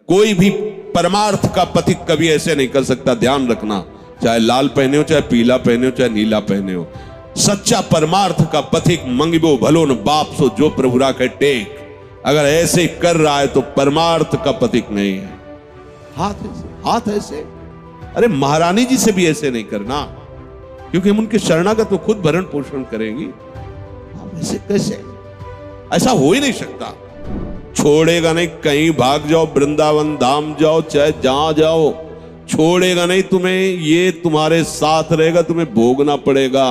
कोई भी परमार्थ का पथिक कभी ऐसे नहीं कर सकता, ध्यान रखना। चाहे लाल पहने हो, चाहे पीला पहने हो, चाहे नीला पहने हो, सच्चा परमार्थ का पथिक मंगिबो भलो न बाप सो जो प्रभु राखे टेक। अगर ऐसे कर रहा है तो परमार्थ का पथिक नहीं है। हाथ ऐसे, अरे महारानी जी से भी ऐसे नहीं करना, क्योंकि हम उनके शरणागत तो खुद भरण पोषण करेंगी। ऐसे कैसे? ऐसा हो ही नहीं सकता। छोड़ेगा नहीं, कहीं भाग जाओ, वृंदावन धाम जाओ, चाहे जहां जाओ, छोड़ेगा नहीं तुम्हें। ये तुम्हारे साथ रहेगा, तुम्हें भोगना पड़ेगा,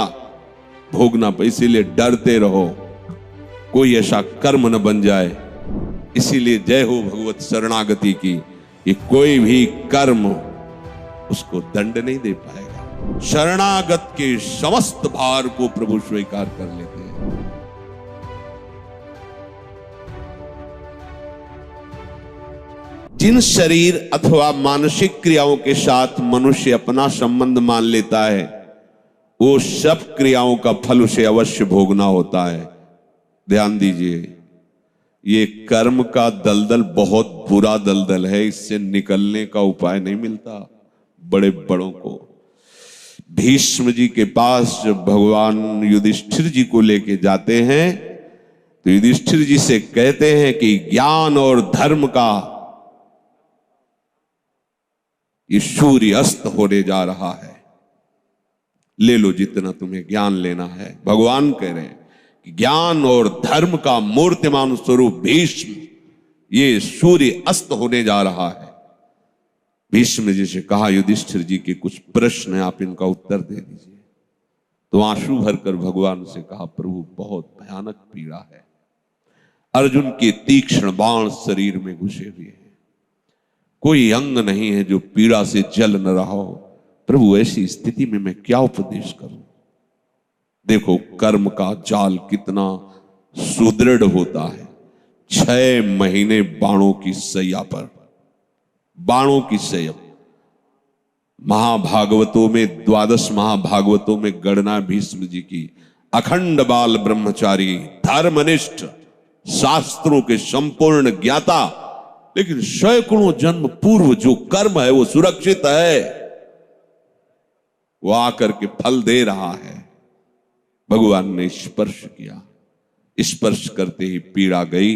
इसीलिए डरते रहो कोई ऐसा कर्म न बन जाए। इसीलिए जय हो भगवत शरणागति की, कि कोई भी कर्म उसको दंड नहीं दे पाएगा। शरणागत के समस्त भार को प्रभु स्वीकार कर लेते हैं। जिन शरीर अथवा मानसिक क्रियाओं के साथ मनुष्य अपना संबंध मान लेता है, वो सब क्रियाओं का फल उसे अवश्य भोगना होता है। ध्यान दीजिए, ये कर्म का दलदल बहुत बुरा दलदल है, इससे निकलने का उपाय नहीं मिलता बड़े बड़ों को। भीष्म जी के पास जब भगवान युधिष्ठिर जी को लेके जाते हैं, तो युधिष्ठिर जी से कहते हैं कि ज्ञान और धर्म का ये सूर्य अस्त होने जा रहा है, ले लो जितना तुम्हें ज्ञान लेना है। भगवान कह रहे हैं कि ज्ञान और धर्म का मूर्तिमान स्वरूप भीष्म, ये सूर्य अस्त होने जा रहा है। भीष्म जी से कहा, युधिष्ठिर जी के कुछ प्रश्न हैं, आप इनका उत्तर दे दीजिए। तो आंसू भरकर भगवान से कहा, प्रभु बहुत भयानक पीड़ा है, अर्जुन के तीक्ष्ण बाण शरीर में घुसे हुए हैं, कोई अंग नहीं है जो पीड़ा से जल न रहा हो। प्रभु ऐसी स्थिति में मैं क्या उपदेश करूं? देखो कर्म का जाल कितना सुदृढ़ होता है। 6 महीने बाणों की सैया पर, बाणों की सैया। महाभागवतों में, 12 महाभागवतों में गणना भीष्म जी की, अखंड बाल ब्रह्मचारी, धर्मनिष्ठ, शास्त्रों के संपूर्ण ज्ञाता, लेकिन सैकड़ों जन्म पूर्व जो कर्म है वो सुरक्षित है, वो आकर के फल दे रहा है। भगवान ने स्पर्श किया, स्पर्श करते ही पीड़ा गई,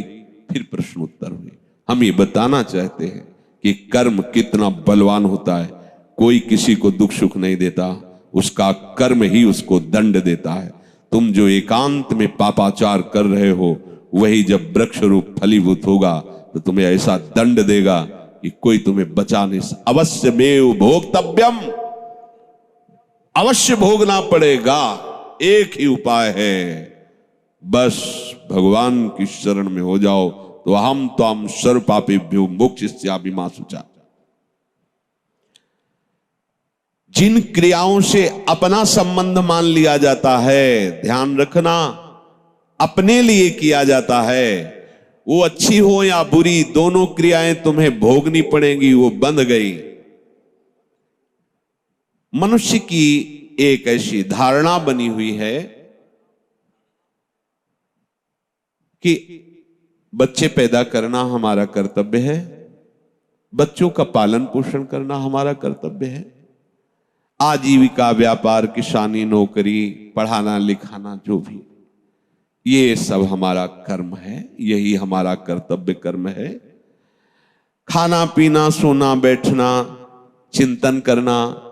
फिर प्रश्न उत्तर हुए। हम ये बताना चाहते हैं कि कर्म कितना बलवान होता है। कोई किसी को दुख सुख नहीं देता, उसका कर्म ही उसको दंड देता है। तुम जो एकांत में पापाचार कर रहे हो, वही जब वृक्ष रूप फलीभूत होगा तो तुम्हें ऐसा दंड देगा कि कोई तुम्हें बचा नहीं। अवश्य में भोक्तव्यम, अवश्य भोगना पड़ेगा। एक ही उपाय है, बस भगवान की शरण में हो जाओ, तो हम तो हम सर्व पापेभ्यो मोक्षयिष्यामि मा शुचा। जिन क्रियाओं से अपना संबंध मान लिया जाता है, ध्यान रखना, अपने लिए किया जाता है, वो अच्छी हो या बुरी, दोनों क्रियाएं तुम्हें भोगनी पड़ेंगी। वो बंध गई। मनुष्य की एक ऐसी धारणा बनी हुई है कि बच्चे पैदा करना हमारा कर्तव्य है, बच्चों का पालन पोषण करना हमारा कर्तव्य है, आजीविका, व्यापार, किसानी, नौकरी, पढ़ाना लिखाना, जो भी, ये सब हमारा कर्म है, यही हमारा कर्तव्य कर्म है। खाना पीना, सोना बैठना, चिंतन करना,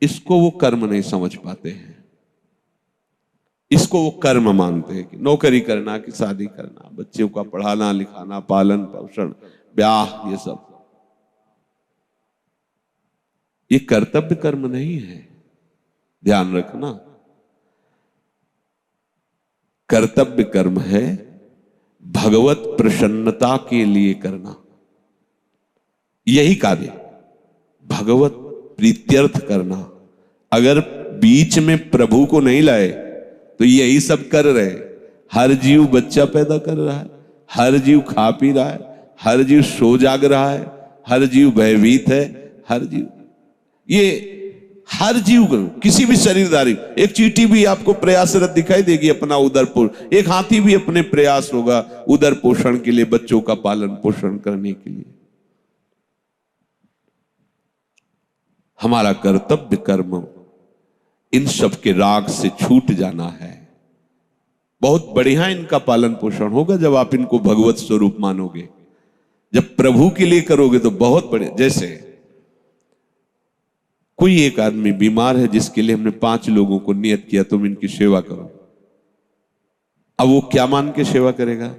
इसको वो कर्म नहीं समझ पाते हैं। इसको वो कर्म मानते हैं कि नौकरी करना, कि शादी करना, बच्चों का पढ़ाना लिखाना, पालन पोषण, ब्याह, ये सब, ये कर्तव्य कर्म नहीं है। ध्यान रखना, कर्तव्य कर्म है भगवत प्रसन्नता के लिए करना। यही कार्य भगवत प्रीत्यर्थ करना। अगर बीच में प्रभु को नहीं लाए तो यही सब कर रहे। हर जीव बच्चा पैदा कर रहा है, हर जीव खा पी रहा है, हर जीव सो जाग रहा है, हर जीव भयभीत है, हर जीव, ये हर जीव, किसी भी शरीरधारी, एक चींटी भी आपको प्रयासरत दिखाई देगी अपना उदर पोषण, एक हाथी भी अपने प्रयास होगा उदर पोषण के लिए, बच्चों का पालन पोषण करने के लिए। हमारा कर्तव्य कर्म इन सब के राग से छूट जाना है। बहुत बढ़िया इनका पालन पोषण होगा जब आप इनको भगवत स्वरूप मानोगे। जब प्रभु के लिए करोगे तो बहुत बढ़िया। जैसे कोई एक आदमी बीमार है जिसके लिए हमने 5 लोगों को नियत किया तुम इनकी सेवा करो। अब वो क्या मान के सेवा करेगा?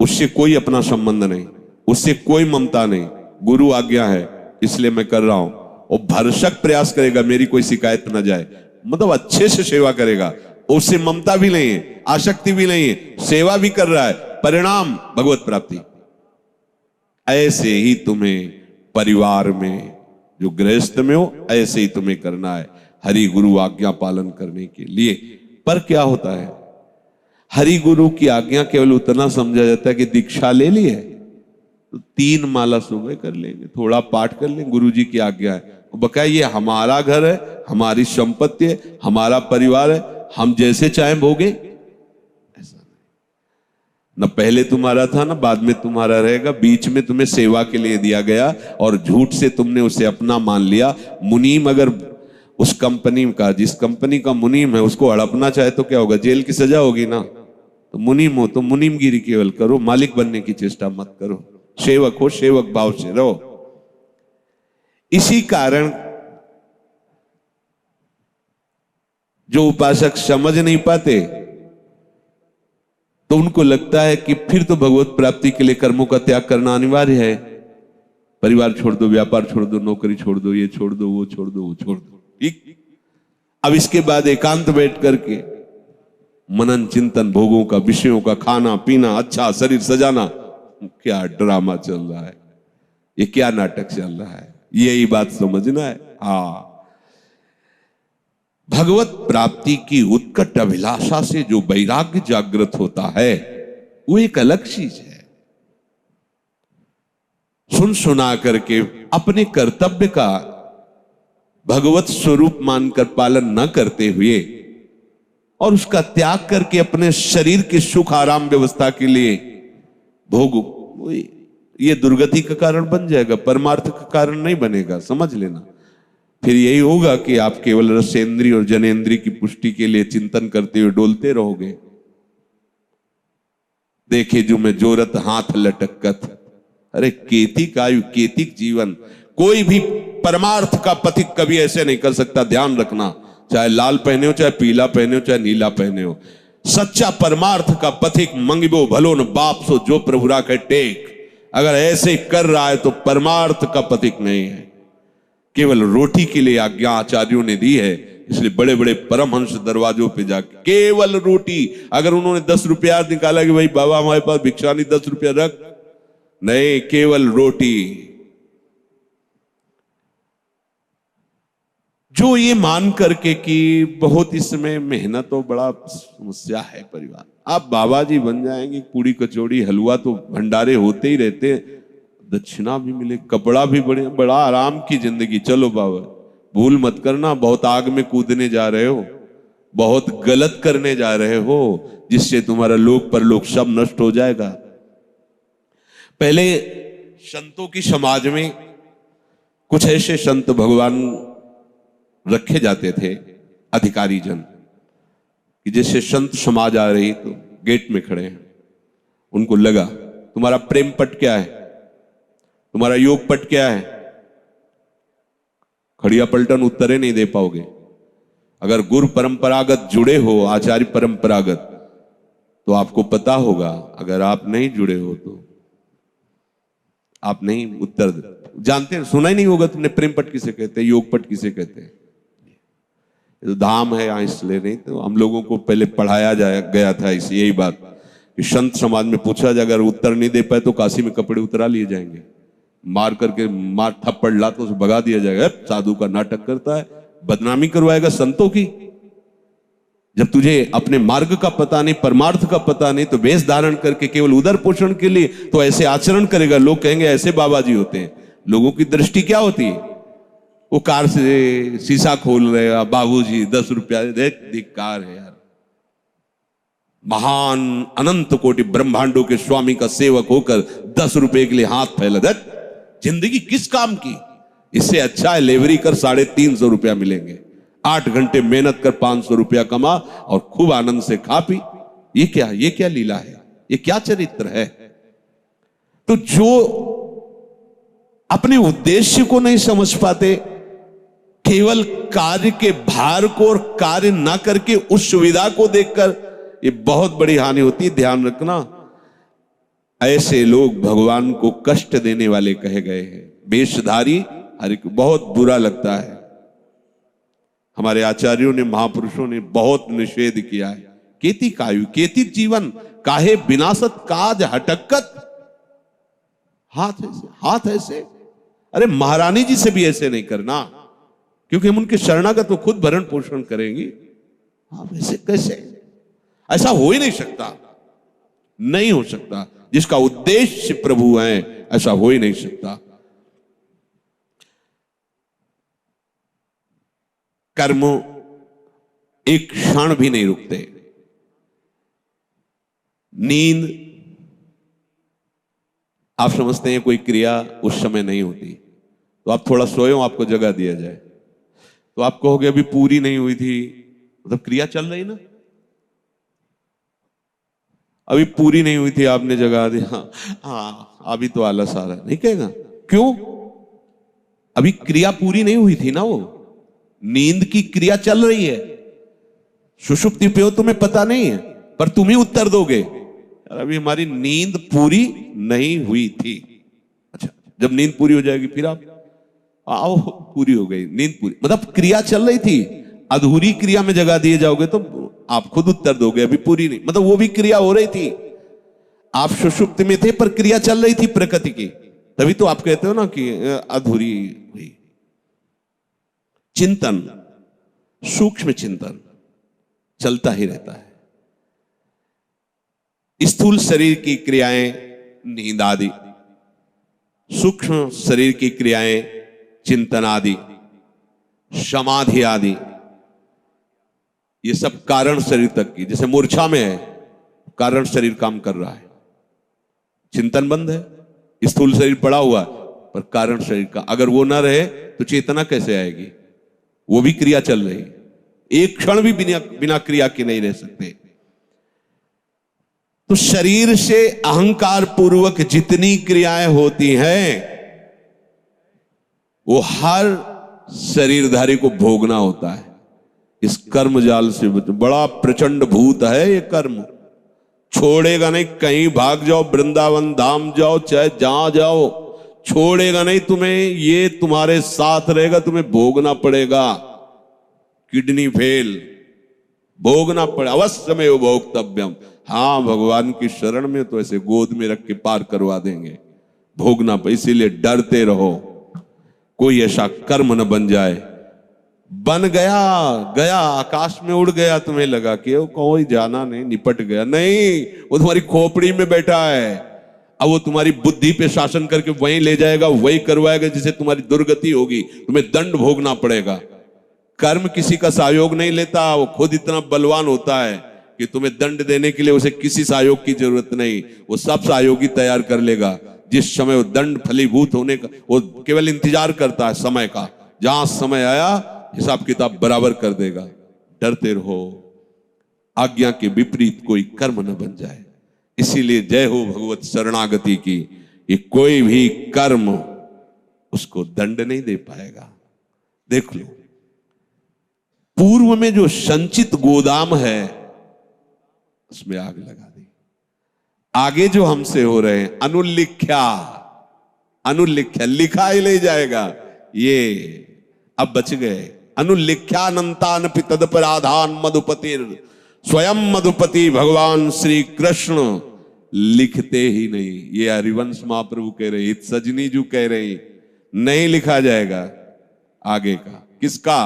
उससे कोई अपना संबंध नहीं, उससे कोई ममता नहीं, गुरु आज्ञा है इसलिए मैं कर रहा हूं। और भरसक प्रयास करेगा मेरी कोई शिकायत ना जाए, मतलब अच्छे से सेवा करेगा। उससे ममता भी नहीं है, आसक्ति भी नहीं है, सेवा भी कर रहा है, परिणाम भगवत प्राप्ति। ऐसे ही तुम्हें परिवार में जो गृहस्थ में हो ऐसे ही तुम्हें करना है हरि गुरु आज्ञा पालन करने के लिए। पर क्या होता है, हरि गुरु की आज्ञा केवल उतना समझा जाता है कि दीक्षा ले ली है तो 3 माला सुबह कर लेंगे, थोड़ा पाठ कर लेंगे, गुरु जी की आज्ञा है। बकाया ये हमारा घर है, हमारी संपत्ति है, हमारा परिवार है, हम जैसे चाहे भोगे, ऐसा नहीं। न पहले तुम्हारा था न बाद में तुम्हारा रहेगा, बीच में तुम्हें सेवा के लिए दिया गया और झूठ से तुमने उसे अपना मान लिया। मुनीम अगर उस कंपनी का, जिस कंपनी का मुनीम है उसको हड़पना चाहे तो क्या होगा? जेल की सजा होगी ना। तो मुनीम हो तो मुनीमगिरी केवल करो, मालिक बनने की चेष्टा मत करो। सेवक हो, सेवक भाव से रहो। इसी कारण जो उपासक समझ नहीं पाते तो उनको लगता है कि फिर तो भगवत प्राप्ति के लिए कर्मों का त्याग करना अनिवार्य है। परिवार छोड़ दो, व्यापार छोड़ दो, नौकरी छोड़ दो, ये छोड़ दो, वो छोड़ दो, वो छोड़ दो। ठीक, अब इसके बाद एकांत बैठ करके मनन चिंतन, भोगों का, विषयों का, खाना पीना, अच्छा शरीर सजाना, क्या ड्रामा चल रहा है, ये क्या नाटक चल रहा है, यही बात समझना है। हाँ, भगवत प्राप्ति की उत्कट अभिलाषा से जो वैराग्य जागृत होता है वो एक अलग चीज है। सुन सुना करके अपने कर्तव्य का भगवत स्वरूप मानकर पालन न करते हुए और उसका त्याग करके अपने शरीर के सुख आराम व्यवस्था के लिए भोग, ये दुर्गति का कारण बन जाएगा, परमार्थ का कारण नहीं बनेगा, समझ लेना। फिर यही होगा कि आप केवल रसेंद्री और जनेंद्री की पुष्टि के लिए चिंतन करते हुए डोलते रहोगे। देखे जो मैं जोरत हाथ लटकत, अरे केतिक आयु केतिक जीवन। कोई भी परमार्थ का पथिक कभी ऐसे नहीं कर सकता, ध्यान रखना। चाहे लाल पहने हो, चाहे पीला पहने हो, चाहे नीला पहने हो, सच्चा परमार्थ का पथिक मंगिबो भलो न बाप सो जो प्रभु राखे टेक। अगर ऐसे कर रहा है तो परमार्थ का पथिक नहीं है, केवल रोटी के लिए आज्ञा आचार्यों ने दी है। इसलिए बड़े बड़े परमहंस दरवाजों पे जाके केवल रोटी, अगर उन्होंने 10 रुपया निकाला कि भाई बाबा हमारे पास भिक्षा नहीं, 10 रुपया रख, नहीं, केवल रोटी। जो ये मान करके कि बहुत इसमें मेहनत और बड़ा समस्या है परिवार, आप बाबा जी बन जाएंगे, पूड़ी कचौड़ी हलवा तो भंडारे होते ही रहते, दक्षिणा भी मिले, कपड़ा भी बढ़िया, बड़ा आराम की जिंदगी। चलो बाबा, भूल मत करना, बहुत आग में कूदने जा रहे हो, बहुत गलत करने जा रहे हो, जिससे तुम्हारा लोक परलोक सब नष्ट हो जाएगा। पहले संतों की समाज में कुछ ऐसे संत भगवान रखे जाते थे, अधिकारी जन, कि जैसे संत समाज आ रही तो गेट में खड़े हैं, उनको लगा तुम्हारा प्रेम पट क्या है, तुम्हारा योग पट क्या है, खड़िया पलटन उत्तरे नहीं दे पाओगे। अगर गुरु परंपरागत जुड़े हो, आचार्य परंपरागत, तो आपको पता होगा। अगर आप नहीं जुड़े हो तो आप नहीं उत्तर जानते हैं, सुना ही नहीं होगा तुमने प्रेम पट किसे कहते हैं, योग पट किसे कहते हैं। तो धाम है यहाँ इसलिए नहीं, तो हम लोगों को पहले पढ़ाया गया था इस यही बात कि संत समाज में पूछा जाए अगर उत्तर नहीं दे पाए तो काशी में कपड़े उतरा लिए जाएंगे, मार करके मार थप्पड़ ला तो उसे भगा दिया जाएगा, साधु का नाटक करता है, बदनामी करवाएगा संतों की। जब तुझे अपने मार्ग का पता नहीं, परमार्थ का पता नहीं, तो वेश धारण करके केवल उदर पोषण के लिए तो ऐसे आचरण करेगा, लोग कहेंगे ऐसे बाबा जी होते हैं। लोगों की दृष्टि क्या होती है, वो कार से शीशा खोल रहे हैं, बाबूजी 10 रुपया दे, धिक्कार है यार। महान अनंत कोटि ब्रह्मांडों के स्वामी का सेवक होकर 10 रुपए के लिए हाथ फैला दे, जिंदगी किस काम की। इससे अच्छा है लेवरी कर 350 रुपया मिलेंगे, 8 घंटे मेहनत कर 500 रुपया कमा और खूब आनंद से खा पी। ये क्या लीला है, ये क्या चरित्र है। तो जो अपने उद्देश्य को नहीं समझ पाते, केवल कार्य के भार को और कार्य ना करके उस सुविधा को देखकर, ये बहुत बड़ी हानि होती है। ध्यान रखना, ऐसे लोग भगवान को कष्ट देने वाले कहे गए हैं। वेशधारी हर एक बहुत बुरा लगता है। हमारे आचार्यों ने, महापुरुषों ने बहुत निषेध किया है। केति कायु केतिक जीवन काहे विनाशत काज हटकत। हाथ ऐसे, अरे महारानी जी से भी ऐसे नहीं करना, क्योंकि हम उनके शरणागत को खुद भरण पोषण करेंगे। आप ऐसे कैसे, ऐसा हो ही नहीं सकता, नहीं हो सकता। जिसका उद्देश्य प्रभु है, ऐसा हो ही नहीं सकता। कर्म एक क्षण भी नहीं रुकते। नींद आप समझते हैं कोई क्रिया उस समय नहीं होती, तो आप थोड़ा सोए हो, आपको जगा दिया जाए तो आप कहोगे अभी पूरी नहीं हुई थी, मतलब क्रिया चल रही ना, अभी पूरी नहीं हुई थी आपने जगा दिया, हाँ अभी तो आलस आ रहा है, नहीं कहेगा। क्यों? अभी क्रिया पूरी नहीं हुई थी ना, वो नींद की क्रिया चल रही है। सुषुप्ति पे हो, तुम्हें पता नहीं है, पर तुम ही उत्तर दोगे अभी हमारी नींद पूरी नहीं हुई थी। अच्छा, जब नींद पूरी हो जाएगी फिर आप आओ, पूरी हो गई नींद पूरी, मतलब क्रिया चल रही थी। अधूरी क्रिया में जगा दिए जाओगे तो आप खुद उत्तर दोगे अभी पूरी नहीं, मतलब वो भी क्रिया हो रही थी। आप सुषुप्त में थे पर क्रिया चल रही थी प्रकृति की, तभी तो आप कहते हो ना कि अधूरी हुई। चिंतन, सूक्ष्म चिंतन चलता ही रहता है। स्थूल शरीर की क्रियाएं नींद आदि, सूक्ष्म शरीर की क्रियाएं चिंतन आदि, समाधि आदि, ये सब कारण शरीर तक की। जैसे मूर्छा में है, कारण शरीर काम कर रहा है, चिंतन बंद है, स्थूल शरीर पड़ा हुआ पर कारण शरीर का, अगर वो ना रहे तो चेतना कैसे आएगी? वो भी क्रिया चल रही, एक क्षण भी बिना क्रिया के नहीं रह सकते। तो शरीर से अहंकार पूर्वक जितनी क्रियाएं होती हैं वो हर शरीरधारी को भोगना होता है। इस कर्म जाल से बड़ा प्रचंड भूत है ये कर्म, छोड़ेगा नहीं। कहीं भाग जाओ, वृंदावन धाम जाओ, चाहे जहां जाओ, छोड़ेगा नहीं तुम्हें, ये तुम्हारे साथ रहेगा, तुम्हें भोगना पड़ेगा। किडनी फेल, भोगना पड़े, अवश्य में भोक्तव्यम। हाँ, भगवान की शरण में तो ऐसे गोद में रख के पार करवा देंगे, भोगना पड़े। इसीलिए डरते रहो, कोई ऐसा कर्म न बन जाए। बन गया आकाश में उड़ गया, तुम्हें लगा कि वो कोई जाना नहीं, निपट गया, नहीं, वो तुम्हारी खोपड़ी में बैठा है। अब वो तुम्हारी बुद्धि पे शासन करके वहीं ले जाएगा, वही करवाएगा जिससे तुम्हारी दुर्गति होगी, तुम्हें दंड भोगना पड़ेगा। कर्म किसी का सहयोग नहीं लेता, वो खुद इतना बलवान होता है कि तुम्हें दंड देने के लिए उसे किसी सहयोग की जरूरत नहीं, वो सब सहयोगी तैयार कर लेगा। जिस समय वो दंड फलीभूत होने का, वो केवल इंतजार करता है समय का, जहां समय आया हिसाब किताब बराबर कर देगा। डरते रहो, आज्ञा के विपरीत कोई कर्म न बन जाए। इसीलिए जय हो भगवत शरणागति की, ये कोई भी कर्म उसको दंड नहीं दे पाएगा। देख लो, पूर्व में जो संचित गोदाम है उसमें आग लगा दी। आगे जो हमसे हो रहे हैं अनुल्लिख्या, लिखा ही ले जाएगा, ये अब बच गए। अनुल्लिख्यानंतान तदपराधान मधुपतिर, स्वयं मधुपति भगवान श्री कृष्ण लिखते ही नहीं। ये हरिवंश महाप्रभु कह रहे, सजनी जी कह रहे, नहीं लिखा जाएगा आगे का। किसका?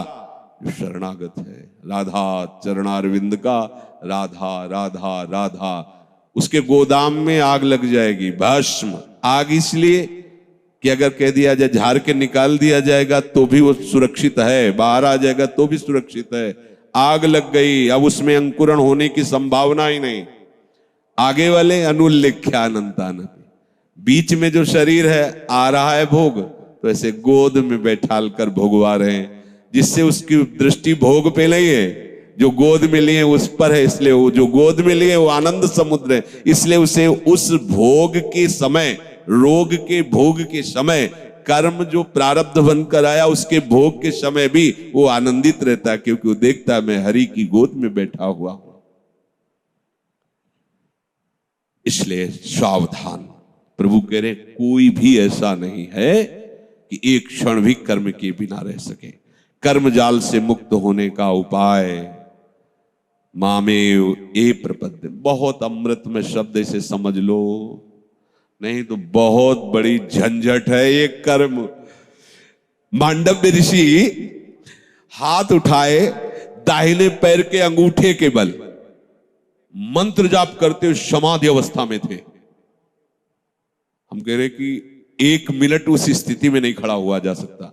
जो शरणागत है, राधा चरणारविंद का, राधा राधा राधा, उसके गोदाम में आग लग जाएगी, भस्म। आग इसलिए कि अगर कह दिया जाए झाड़ के निकाल दिया जाएगा तो भी वो सुरक्षित है, बाहर आ जाएगा तो भी सुरक्षित है। आग लग गई, अब उसमें अंकुरण होने की संभावना ही नहीं। आगे वाले अनुल्लिख्यानंतान, बीच में जो शरीर है आ रहा है भोग, तो ऐसे गोद में बैठाल कर भोगवा रहे हैं, जिससे उसकी दृष्टि भोग पे नहीं है, जो गोद में लिए उस पर है। इसलिए वो जो गोद में लिए वो आनंद समुद्र है, इसलिए उसे उस भोग के समय, रोग के भोग के समय, कर्म जो प्रारब्ध बनकर आया उसके भोग के समय भी वो आनंदित रहता है, क्योंकि वो देखता है मैं हरि की गोद में बैठा हुआ हूं। इसलिए सावधान। प्रभु कह रहे कोई भी ऐसा नहीं है कि एक क्षण भी कर्म के बिना रह सके। कर्म जाल से मुक्त होने का उपाय मामेव ए प्रपद्य। बहुत अमृत में शब्द इसे समझ लो, नहीं तो बहुत बड़ी झंझट है ये कर्म। मांडव्य ऋषि हाथ उठाए, दाहिने पैर के अंगूठे के बल मंत्र जाप करते हुए समाधि अवस्था में थे। हम कह रहे कि 1 मिनट उस स्थिति में नहीं खड़ा हुआ जा सकता।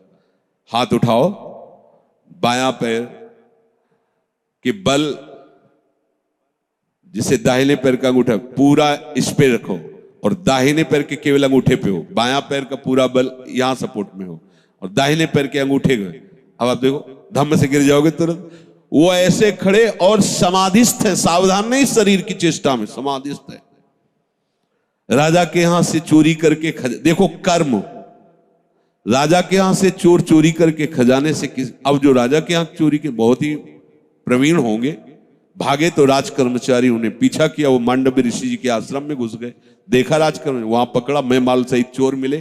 हाथ उठाओ, बायां पैर के बल, जिसे दाहिने पैर का अंगूठा पूरा इस पे रखो और दाहिने पैर के केवल अंगूठे पे हो, बायां पैर का पूरा बल यहां सपोर्ट में हो और दाहिने पैर के अंगूठे गए। अब आप देखो धम्म से गिर जाओगे तुरंत। वो ऐसे खड़े और समाधिस्थ है, सावधान नहीं, शरीर की चेष्टा में समाधिस्थ है। राजा के यहां से चोरी करके देखो कर्म, राजा के यहां से चोर चोरी करके खजाने से अब जो राजा के यहां चोरी के बहुत ही प्रवीण होंगे, भागे तो राजकर्मचारी उन्हें पीछा किया, वो मांडव्य ऋषि जी के आश्रम में घुस गए, देखा राजकर्म, वहां पकड़ा, मैं माल सहित चोर मिले।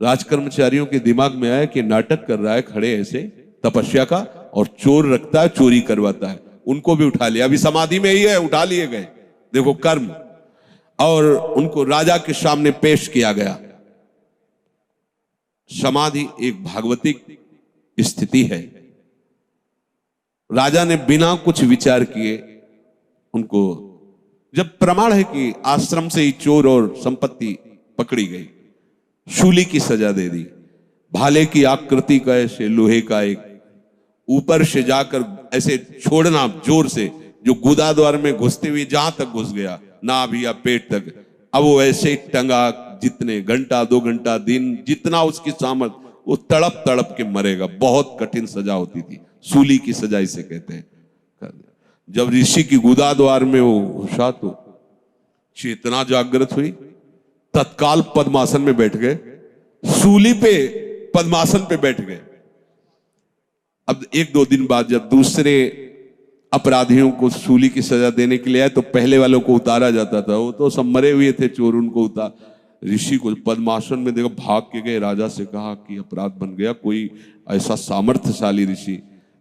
राजकर्मचारियों के दिमाग में आया कि नाटक कर रहा है खड़े ऐसे तपस्या का, और चोर रखता है, चोरी करवाता है। उनको भी उठा लिया, अभी समाधि में ही है, उठा लिए गए, देखो कर्म। और उनको राजा के सामने पेश किया गया। समाधि एक भागवतिक स्थिति है। राजा ने बिना कुछ विचार किए उनको, जब प्रमाण है कि आश्रम से ही चोर और संपत्ति पकड़ी गई, शूली की सजा दे दी। भाले की आकृति का ऐसे लोहे का एक ऊपर से जाकर ऐसे छोड़ना जोर से, जो गुदा द्वार में घुसते हुए जहां तक घुस गया, नाभि या पेट तक, अब वो ऐसे टंगा, जितने घंटा 2 घंटा दिन जितना उसकी सामर्थ, वो तड़प तड़प के मरेगा। बहुत कठिन सजा होती थी, सूली की सजा इसे कहते हैं। जब ऋषि की गुदा द्वार में वो घुसा तो चेतना जागृत हुई, तत्काल पद्मासन में बैठ गए, सूली पे पद्मासन पे बैठ गए। अब 1-2 दिन बाद जब दूसरे अपराधियों को सूली की सजा देने के लिए आए, तो पहले वालों को उतारा जाता था, वो तो सब मरे हुए थे चोर, उनको उतार, ऋषि को पद्मासन में देखो, भाग के गए, राजा से कहा कि अपराध बन गया, कोई ऐसा सामर्थ्यशाली ऋषि।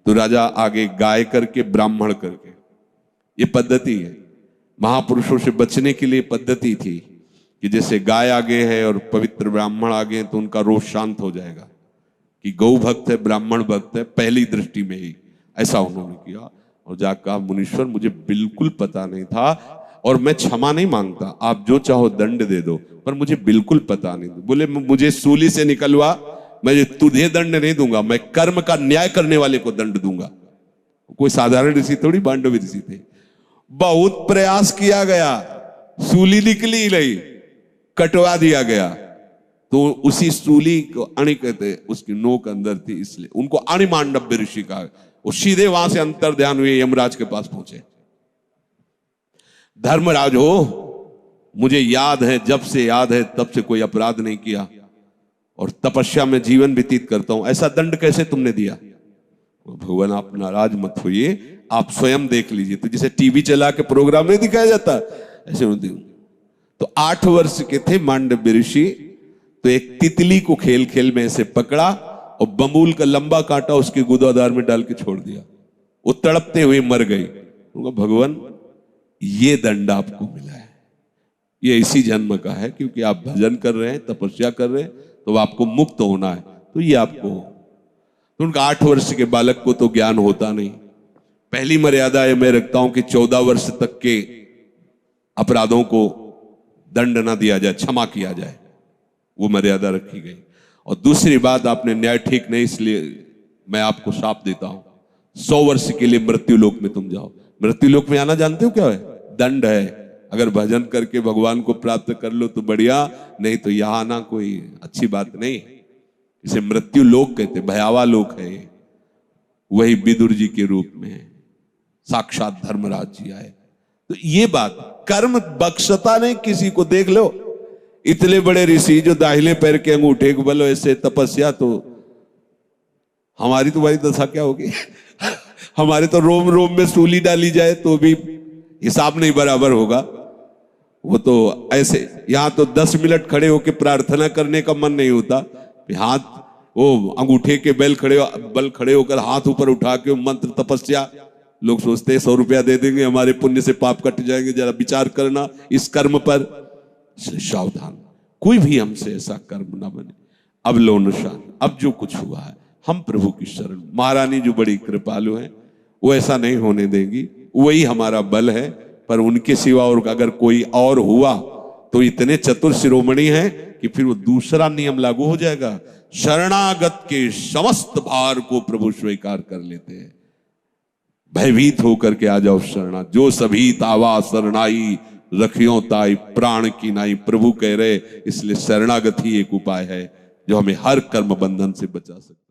तो राजा आगे गाय करके, ब्राह्मण करके, ये पद्धति है। महापुरुषों से बचने के लिए पद्धति थी कि जैसे गाय आगे है और पवित्र ब्राह्मण आगे हैं तो उनका रोष शांत हो जाएगा, कि गौ भक्त है, ब्राह्मण भक्त है, पहली दृष्टि में ही ऐसा उन्होंने किया। और जाकर कहा, मुनीश्वर मुझे बिल्कुल पता नहीं था और मैं क्षमा नहीं मांगता, आप जो चाहो दंड दे दो, पर मुझे बिल्कुल पता नहीं। बोले मुझे सूली से निकलवा, मैं तुझे दंड नहीं दूंगा, मैं कर्म का न्याय करने वाले को दंड दूंगा। कोई साधारण ऋषि थोड़ी, मांडव्य ऋषि थे। बहुत प्रयास किया गया, सूली निकली नहीं, कटवा दिया गया। तो उसी सूली को अणि कहते, उसकी नोक अंदर थी, इसलिए उनको अणि मांडव्य ऋषि कहा। वो सीधे वहां से अंतर ध्यान हुए यमराज के पास पहुंचे। धर्मराज हो, मुझे याद है, जब से याद है तब से कोई अपराध नहीं किया और तपस्या में जीवन व्यतीत करता हूं, ऐसा दंड कैसे तुमने दिया? भगवान आप नाराज मत होइए, आप स्वयं देख लीजिए। तो जैसे टीवी चला के प्रोग्राम नहीं दिखाया जाता, ऐसे होती। तो 8 वर्ष के थे मांडव्य ऋषि, तो एक तितली को खेल खेल में ऐसे पकड़ा और बमूल का लंबा कांटा उसके गुदादार में डाल के छोड़ दिया, वो तड़पते हुए मर गई। भगवान ये दंड आपको मिला है, ये इसी जन्म का है, क्योंकि आप भजन कर रहे हैं, तपस्या कर रहे हैं, तो आपको मुक्त होना है, तो ये आपको। तो उनका 8 वर्ष के बालक को तो ज्ञान होता नहीं। पहली मर्यादा है, मैं रखता हूं कि 14 वर्ष तक के अपराधों को दंड ना दिया जाए, क्षमा किया जाए, वो मर्यादा रखी गई। और दूसरी बात, आपने न्याय ठीक नहीं, इसलिए मैं आपको शाप देता हूं, 100 वर्ष के लिए मृत्यु लोक में तुम जाओ। मृत्यु लोक में आना जानते हो क्या है? दंड है। अगर भजन करके भगवान को प्राप्त कर लो तो बढ़िया, नहीं तो यहां आना कोई अच्छी बात नहीं। इसे मृत्यु लोक कहते, भयावह लोक है। वही विदुर जी के रूप में साक्षात धर्मराज जी आए। तो ये बात कर्म बख्शता नहीं किसी को। देख लो इतने बड़े ऋषि जो दाहिने पैर के अंगूठे को बल ऐसे तपस्या, तो हमारी तो भाई दशा क्या होगी हमारे तो रोम रोम में सूली डाली जाए तो भी हिसाब नहीं बराबर होगा। वो तो ऐसे यहां तो 10 मिनट खड़े होकर प्रार्थना करने का मन नहीं होता। हाथ वो अंगूठे के बल खड़े होकर हाथ ऊपर उठा के मंत्र तपस्या, लोग सोचते हैं 100 रुपया दे देंगे हमारे पुण्य से पाप कट जाएंगे। जरा विचार करना इस कर्म पर। सावधान, कोई भी हमसे ऐसा कर्म ना बने। अब लो निशान, अब जो कुछ हुआ है हम प्रभु की शरण। महारानी जो बड़ी कृपालु है वो ऐसा नहीं होने देंगी, वही हमारा बल है। पर उनके सिवा और अगर कोई और हुआ तो इतने चतुर शिरोमणि हैं कि फिर वो दूसरा नियम लागू हो जाएगा। शरणागत के समस्त भार को प्रभु स्वीकार कर लेते हैं। भयभीत होकर के आ जाओ शरणा, जो सभी तावा शरणाई रखियो ताई प्राण की नाई। प्रभु कह रहे, इसलिए शरणागत ही एक उपाय है जो हमें हर कर्म बंधन से बचा सकता है।